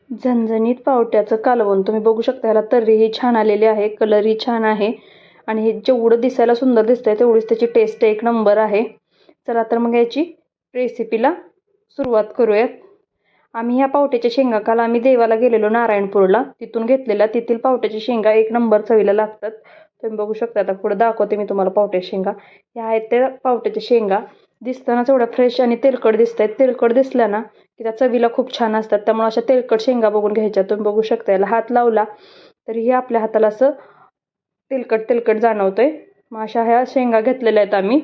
झणझणीत पावट्याचं कालवण तुम्ही बघू शकता. याला तर्रीही छान आलेली आहे, कलरही छान आहे आणि हे जेवढं दिसायला सुंदर दिसतंय तेवढीच त्याची टेस्ट एक नंबर आहे. चला तर मग याची रेसिपीला सुरुवात करूयात. आम्ही ह्या पावट्याच्या शेंगा काल आम्ही देवाला गेलेलो नारायणपूरला, तिथून घेतलेल्या. तेथील पावट्याची शेंगा एक नंबर चवीला लागतात. तुम्ही बघू शकता. आता पुढे दाखवते मी तुम्हाला पावट्याच्या शेंगा. ह्या आहेत त्या पावट्याच्या शेंगा. दिसतानाच एवढ्या फ्रेश आणि तेलकट दिसत आहेत. तेलकट दिसल्या ना की त्या चवीला खूप छान असतात. त्यामुळे अशा तेलकट शेंगा बघून घ्यायच्या. तुम्ही बघू शकता. याला हात लावला तरीही आपल्या हाताला असं तेलकट तेलकट जाणवतंय. मग अशा ह्या शेंगा घेतलेल्या आहेत आम्ही.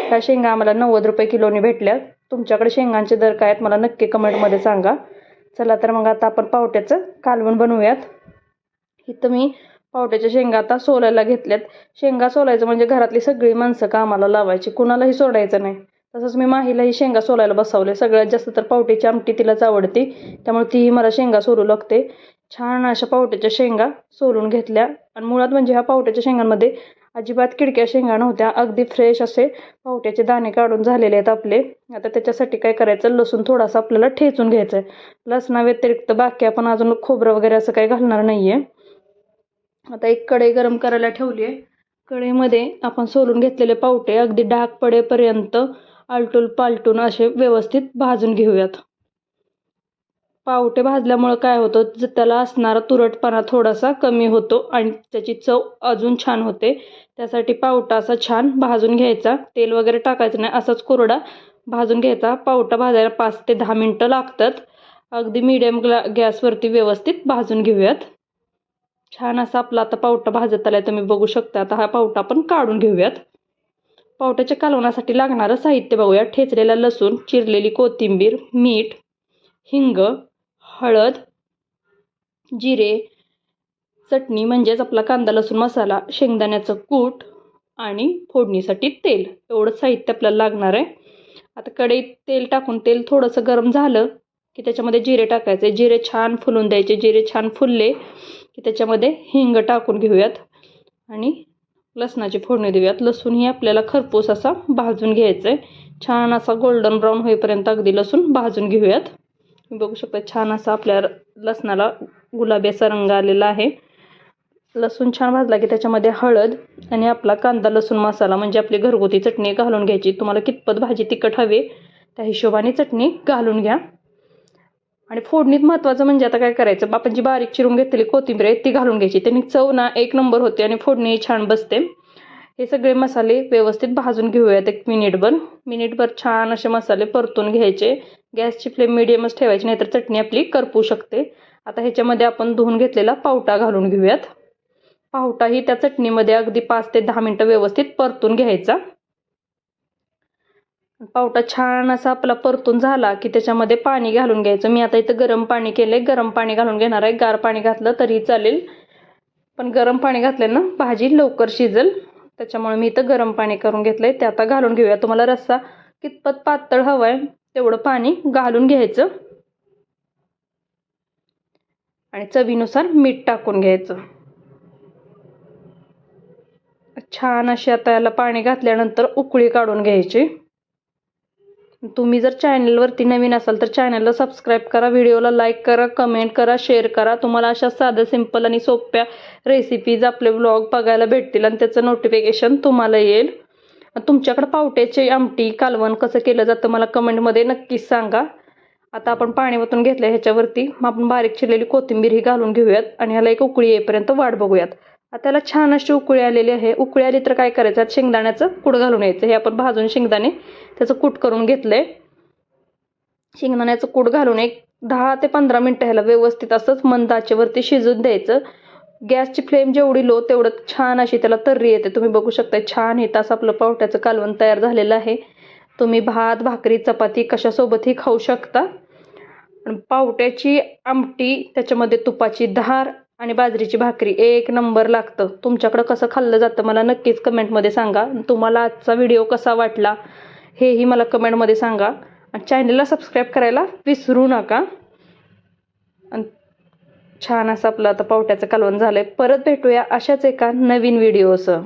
ह्या शेंगा आम्हाला 90 रुपये किलोनी भेटल्या. तुमच्याकडे शेंगांचे दर काय आहेत मला नक्की कमेंटमध्ये सांगा. चला तर मग आता आपण पावट्याचं कालवण बनवूयात. इथं मी पावट्याच्या शेंगा आता सोलायला घेतल्यात. शेंगा सोलायचं म्हणजे घरातली सगळी माणसं कामाला लावायची, कुणालाही सोडायचं नाही. तसंच मी माहीलाही शेंगा सोलायला बसवले. सगळ्यात जास्त तर पावट्याची आमटी तिलाच आवडते, त्यामुळे तीही मला शेंगा सोलू लागते. छान अशा पावट्याच्या शेंगा सोलून घेतल्या. आणि मुळात म्हणजे ह्या पावट्याच्या शेंगांमध्ये अजिबात किडक्या शेंगा नव्हत्या. अगदी फ्रेश असे पावट्याचे दाणे काढून झालेले आहेत आपले. आता त्याच्यासाठी काय करायचं, लसूण थोडासा आपल्याला ठेचून घ्यायचं आहे. लसणा व्यतिरिक्त बाकी आपण अजून खोबरं वगैरे असं काही घालणार नाही आहे. आता एक कढई गरम करायला ठेवली आहे. कढईमध्ये आपण सोलून घेतलेले पावटे अगदी डाग पडेपर्यंत आलटून पालटून असे व्यवस्थित भाजून घेऊयात. पावटे भाजल्यामुळे काय होतं, त्याला असणारा तुरटपणा थोडासा कमी होतो आणि त्याची चव अजून छान होते. त्यासाठी पावटा असा छान भाजून घ्यायचा. तेल वगैरे टाकायचं नाही, असाच कोरडा भाजून घ्यायचा. पावटा भाजायला 5 ते 10 मिनटं लागतात. अगदी मीडियम गॅसवरती व्यवस्थित भाजून घेऊयात. छान असा आपला आता पावटा भाजत आलाय, तुम्ही बघू शकता. आता हा पावटा आपण काढून घेऊयात. पावट्याच्या कालवणासाठी लागणारं साहित्य बघूया. ठेचलेला लसूण, चिरलेली कोथिंबीर, मीठ, हिंग, हळद, जिरे, चटणी म्हणजेच आपला कांदा लसूण मसाला, शेंगदाण्याचं कूट आणि फोडणीसाठी तेल, एवढं साहित्य आपल्याला लागणार आहे. आता कढईत तेल टाकून तेल थोडंसं गरम झालं की त्याच्यामध्ये जिरे टाकायचे. जिरे छान फुलून द्यायचे. जिरे छान फुलले की त्याच्यामध्ये हिंग टाकून घेऊयात आणि लसणाची फोडणी देऊयात. लसूण ही आपल्याला खरपूस असा भाजून घ्यायचा आहे. छान असा गोल्डन ब्राऊन होईपर्यंत अगदी लसूण भाजून घेऊयात. बघू शकता छान असा आपल्या लसणाला गुलाबी असा रंग आलेला आहे. लसूण छान भाजला की त्याच्यामध्ये हळद आणि आपला कांदा लसूण मसाला म्हणजे आपली घरगुती चटणी घालून घ्यायची. तुम्हाला कितपत भाजी तिखट हवी त्या हिशोबाने चटणी घालून घ्या. आणि फोडणीत महत्त्वाचं म्हणजे आता काय करायचं, आपण जी बारीक चिरून घेतलेली कोथिंबीर आहे ती घालून घ्यायची. त्यांनी चव ना एक नंबर होते आणि फोडणी छान बसते. हे सगळे मसाले व्यवस्थित भाजून घेऊयात. एक मिनिटभर छान असे मसाले परतून घ्यायचे. गॅसची फ्लेम मिडियमच ठेवायची, नाहीतर चटणी आपली करपू शकते. आता ह्याच्यामध्ये आपण धुवून घेतलेला पावटा घालून घेऊयात. पावटाही त्या चटणीमध्ये अगदी 5 ते 10 मिनटं व्यवस्थित परतून घ्यायचा. पावटा छान असा आपला परतून झाला की त्याच्यामध्ये पाणी घालून घ्यायचं. मी आता इथं गरम पाणी केलंय, गरम पाणी घालून घेणार आहे. गार पाणी घातलं तरी चालेल, पण गरम पाणी घातलं ना भाजी लवकर शिजेल, त्याच्यामुळे मी इथं गरम पाणी करून घेतलंय. ते आता घालून घेऊया. तुम्हाला रस्सा कितपत पातळ हवाय तेवढं पाणी घालून घ्यायचं आणि चवीनुसार मीठ टाकून घ्यायचं. छान अशी आता याला पाणी घातल्यानंतर उकळी काढून घ्यायची. तुम्ही जर चॅनलवरती नवीन असाल तर चॅनलला सबस्क्राईब करा, व्हिडिओला लाईक करा, कमेंट करा, शेअर करा. तुम्हाला अशा साध्या सिंपल आणि सोप्या रेसिपीज आपले व्लॉग बघायला भेटतील आणि त्याचं नोटिफिकेशन तुम्हाला येईल. तुमच्याकडे पावट्याची आमटी कालवण कसं केलं जातं मला कमेंटमध्ये नक्कीच सांगा. आता आपण पाणी ओतून घेतलं ह्याच्यावरती. मग आपण बारीक चिरलेली कोथिंबीर ही घालून घेऊयात आणि ह्याला एक उकळी येईपर्यंत वाट बघूयात. आता त्याला छान अशी उकळी आलेली आहे. उकळी आली तर काय करायचं, शेंगदाण्याचं कूट घालून यायचं. हे आपण भाजून शेंगदाणे त्याचं कूट करून घेतलंय. शेंगदाण्याचं कूट घालून एक 10 ते 15 मिनटं ह्याला व्यवस्थित असंच मंद आचेवरती शिजून द्यायचं. गॅसची फ्लेम जेवढी लो तेवढं छान अशी त्याला तर्री येते. तुम्ही बघू शकता छान हे तास आपलं पावट्याचं कालवण तयार झालेलं आहे. तुम्ही भात भाकरी चपाती कशासोबतही खाऊ शकता. पावट्याची आमटी त्याच्यामध्ये तुपाची धार आणि बाजरीची भाकरी एक नंबर लागतं. तुमच्याकडं कसं खाल्लं जातं मला नक्कीच कमेंटमध्ये सांगा. तुम्हाला आजचा व्हिडिओ कसा वाटला हेही मला कमेंटमध्ये सांगा. आणि चॅनलला सबस्क्राईब करायला विसरू नका. आणि छान असं आपलं आता पावट्याचं कालवण झालंय. परत भेटूया अशाच एका नवीन व्हिडिओसह.